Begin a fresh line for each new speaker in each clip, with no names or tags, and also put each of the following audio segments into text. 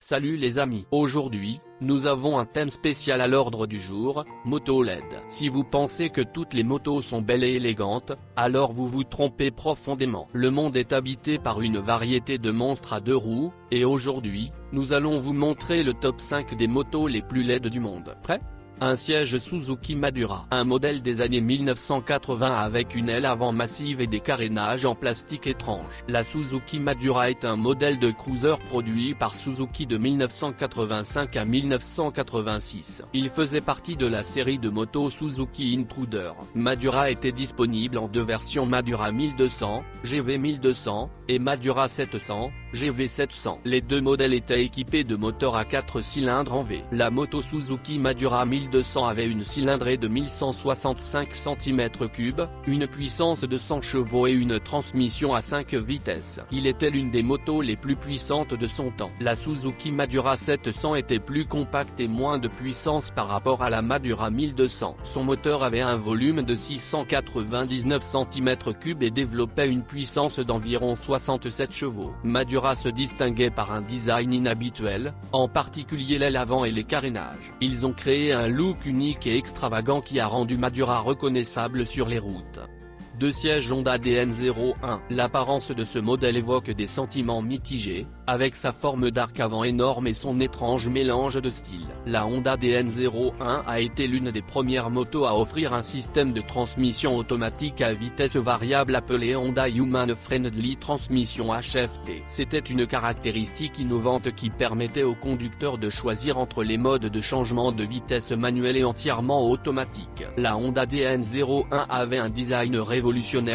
Salut les amis, aujourd'hui, nous avons un thème spécial à l'ordre du jour, moto LED. Si vous pensez que toutes les motos sont belles et élégantes, alors vous vous trompez profondément. Le monde est habité par une variété de monstres à deux roues, et aujourd'hui, nous allons vous montrer le top 5 des motos les plus LED du monde. Prêt ? Un siège Suzuki Madura, un modèle des années 1980 avec une aile avant massive et des carénages en plastique étrange. La Suzuki Madura est un modèle de cruiser produit par Suzuki de 1985 à 1986. Il faisait partie de la série de motos Suzuki Intruder. Madura était disponible en deux versions, Madura 1200, GV 1200, et Madura 700, GV 700. Les deux modèles étaient équipés de moteurs à 4 cylindres en V. La moto Suzuki Madura 1200 avait une cylindrée de 1165 cm3, une puissance de 100 chevaux et une transmission à 5 vitesses. Il était l'une des motos les plus puissantes de son temps. La Suzuki Madura 700 était plus compacte et moins de puissance par rapport à la Madura 1200. Son moteur avait un volume de 699 cm3 et développait une puissance d'environ 67 chevaux. Madura se distinguait par un design inhabituel, en particulier l'aile avant et les carénages. Ils ont créé un look unique et extravagant qui a rendu Madura reconnaissable sur les routes. Deux sièges Honda DN01. L'apparence de ce modèle évoque des sentiments mitigés, avec sa forme d'arc avant énorme et son étrange mélange de styles. La Honda DN01 a été l'une des premières motos à offrir un système de transmission automatique à vitesse variable appelé Honda Human Friendly Transmission HFT. C'était une caractéristique innovante qui permettait au conducteur de choisir entre les modes de changement de vitesse manuel et entièrement automatique. La Honda DN01 avait un design révolutionnaire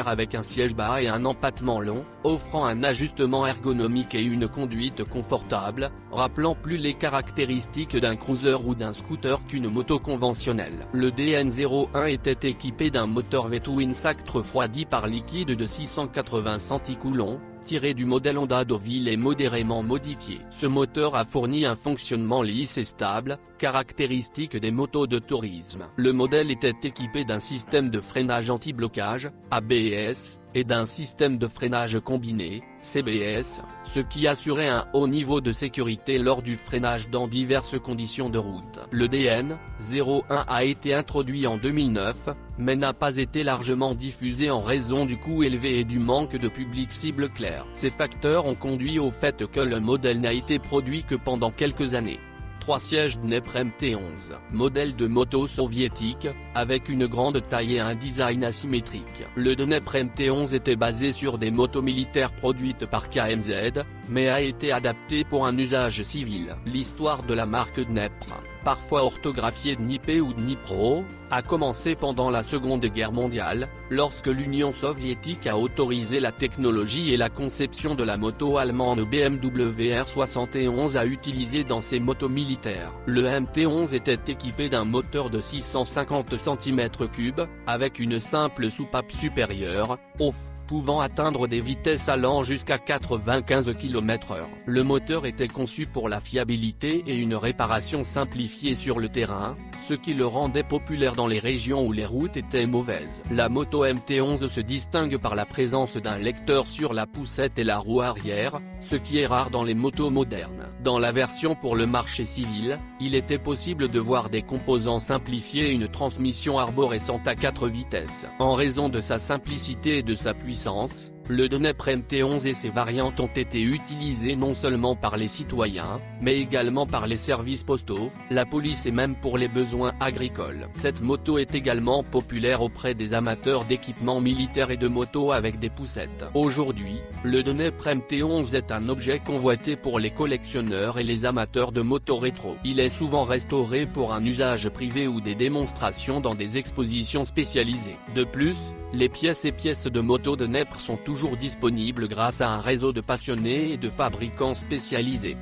avec un siège bas et un empattement long, offrant un ajustement ergonomique et une conduite confortable, rappelant plus les caractéristiques d'un cruiser ou d'un scooter qu'une moto conventionnelle. Le DN01 était équipé d'un moteur V-twin sac refroidi par liquide de 680 centicoulomb, tiré du modèle Honda Deauville et modérément modifié. Ce moteur a fourni un fonctionnement lisse et stable, caractéristique des motos de tourisme. Le modèle était équipé d'un système de freinage anti-blocage, ABS, et d'un système de freinage combiné, CBS, ce qui assurait un haut niveau de sécurité lors du freinage dans diverses conditions de route. Le DN01 a été introduit en 2009, mais n'a pas été largement diffusé en raison du coût élevé et du manque de public cible clair. Ces facteurs ont conduit au fait que le modèle n'a été produit que pendant quelques années. 3 sièges Dnepr MT11. Modèle de moto soviétique, avec une grande taille et un design asymétrique. Le Dnepr MT11 était basé sur des motos militaires produites par KMZ, mais a été adapté pour un usage civil. L'histoire de la marque Dnepr, parfois orthographiée Dnipé ou Dnipro, a commencé pendant la Seconde Guerre mondiale, lorsque l'Union soviétique a autorisé la technologie et la conception de la moto allemande BMW R71 à utiliser dans ses motos militaires. Le MT11 était équipé d'un moteur de 650 cm3, avec une simple soupape supérieure, off, pouvant atteindre des vitesses allant jusqu'à 95 km/h. Le moteur était conçu pour la fiabilité et une réparation simplifiée sur le terrain, ce qui le rendait populaire dans les régions où les routes étaient mauvaises. La moto MT11 se distingue par la présence d'un lecteur sur la poussette et la roue arrière, ce qui est rare dans les motos modernes. Dans la version pour le marché civil, il était possible de voir des composants simplifiés et une transmission arborescente à 4 vitesses. En raison de sa simplicité et de sa puissance, le Dnepr MT11 et ses variantes ont été utilisés non seulement par les citoyens, mais également par les services postaux, la police et même pour les besoins agricoles. Cette moto est également populaire auprès des amateurs d'équipements militaires et de motos avec des poussettes. Aujourd'hui, le Dnepr MT11 est un objet convoité pour les collectionneurs et les amateurs de motos rétro. Il est souvent restauré pour un usage privé ou des démonstrations dans des expositions spécialisées. De plus, les pièces de motos Dnepr sont toujours disponibles grâce à un réseau de passionnés et de fabricants spécialisés.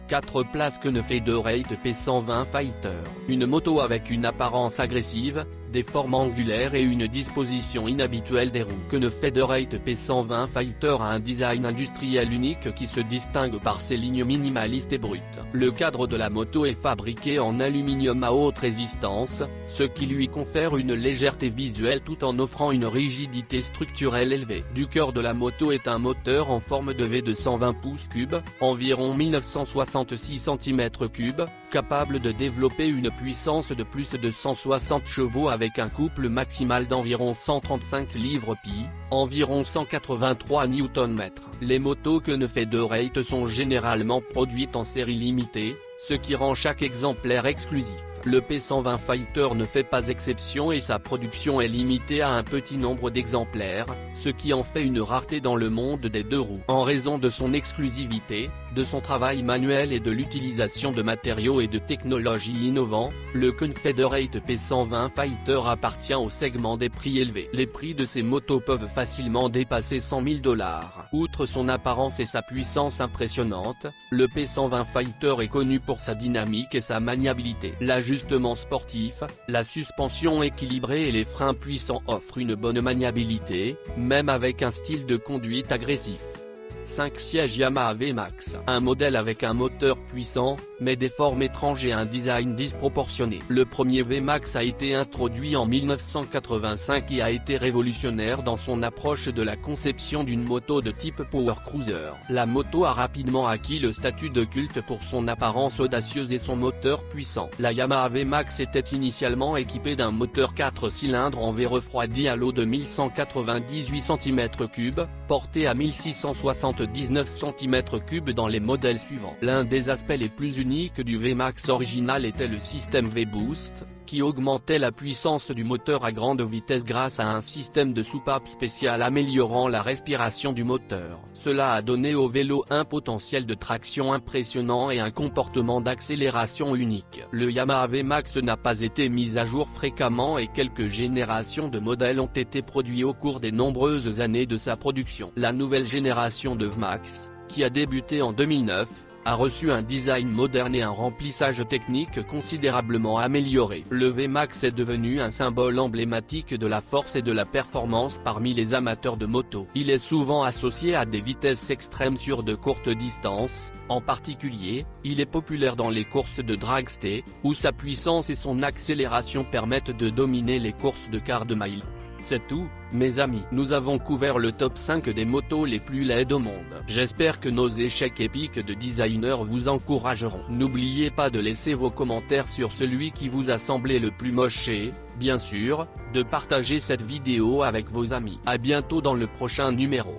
4 places Kneifeder P120 Fighter. Une moto avec une apparence agressive, des formes angulaires et une disposition inhabituelle des roues. Que Featherweight P120 Fighter a un design industriel unique qui se distingue par ses lignes minimalistes et brutes. Le cadre de la moto est fabriqué en aluminium à haute résistance, ce qui lui confère une légèreté visuelle tout en offrant une rigidité structurelle élevée. Du cœur de la moto est un moteur en forme de V de 120 pouces cubes, environ 1966 cm3, capable de développer une puissance de plus de 160 chevaux avec un couple maximal d'environ 135 livres-pie, environ 183 Nm. Les motos Featherweight sont généralement produites en série limitée, ce qui rend chaque exemplaire exclusif. Le P120 Fighter ne fait pas exception et sa production est limitée à un petit nombre d'exemplaires, ce qui en fait une rareté dans le monde des deux roues. En raison de son exclusivité, de son travail manuel et de l'utilisation de matériaux et de technologies innovants, le Featherweight P120 Fighter appartient au segment des prix élevés. Les prix de ces motos peuvent facilement dépasser $100 000. Outre son apparence et sa puissance impressionnante, le P120 Fighter est connu pour sa dynamique et sa maniabilité. L'ajustement sportif, la suspension équilibrée et les freins puissants offrent une bonne maniabilité, même avec un style de conduite agressif. 5 sièges Yamaha VMAX. Un modèle avec un moteur puissant, mais des formes étranges et un design disproportionné. Le premier VMAX a été introduit en 1985 et a été révolutionnaire dans son approche de la conception d'une moto de type Power Cruiser. La moto a rapidement acquis le statut de culte pour son apparence audacieuse et son moteur puissant. La Yamaha VMAX était initialement équipée d'un moteur 4 cylindres en V refroidi à l'eau de 1198 cm3, porté à 1679 cm3 dans les modèles suivants. L'un des aspects les plus uniques du VMAX original était le système V-Boost, qui augmentait la puissance du moteur à grande vitesse grâce à un système de soupape spécial améliorant la respiration du moteur. Cela a donné au vélo un potentiel de traction impressionnant et un comportement d'accélération unique. Le Yamaha VMAX n'a pas été mis à jour fréquemment et quelques générations de modèles ont été produits au cours des nombreuses années de sa production. La nouvelle génération de VMAX, qui a débuté en 2009, a reçu un design moderne et un remplissage technique considérablement amélioré. Le VMAX est devenu un symbole emblématique de la force et de la performance parmi les amateurs de moto. Il est souvent associé à des vitesses extrêmes sur de courtes distances, en particulier, il est populaire dans les courses de dragster, où sa puissance et son accélération permettent de dominer les courses de quart de mile. C'est tout, mes amis. Nous avons couvert le top 5 des motos les plus laides au monde. J'espère que nos échecs épiques de designers vous encourageront. N'oubliez pas de laisser vos commentaires sur celui qui vous a semblé le plus moche et, bien sûr, de partager cette vidéo avec vos amis. À bientôt dans le prochain numéro.